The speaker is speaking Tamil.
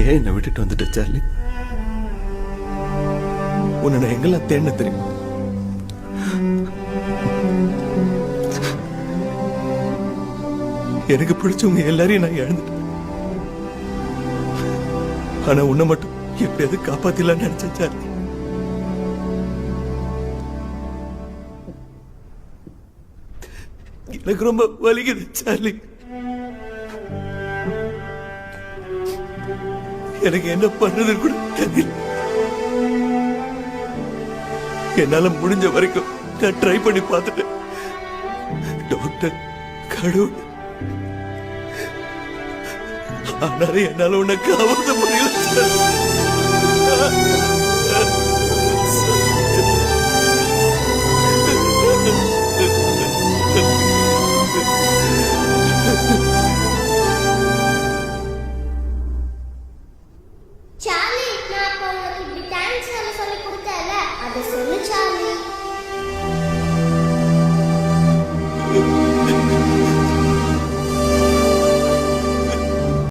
ஏன் என்னை விட்டுட்டு வந்துட்ட சார்லி? உன்னை நான் எங்கெல்லாம் தேடின தெரியுமா? எனக்கு பிடிச்சவங்க எல்லாரையும் நான் இழந்துட்டேன். ஆனா உன்னை மட்டும் எப்படியாவது காப்பாத்திடலாம்னு நினைச்சேன் சார்லி. எனக்கு ரொம்ப வலிக்குது சார்லி. எனக்கு என்ன பண்றதுன்னு கூட தெரியல. என்னால முடிஞ்ச வரைக்கும் நான் ட்ரை பண்ணி பார்த்துட்டேன். டாக்டர், கடவுள், ஆனாலும் என்னால உன்னை காப்பாற்ற முடியல சார். சார்லி, நான் அப்ப உங்களுக்கு இப்படி டான்ஸ் சொல்லி கொடுத்தேன்ல, அதை சொல்லு.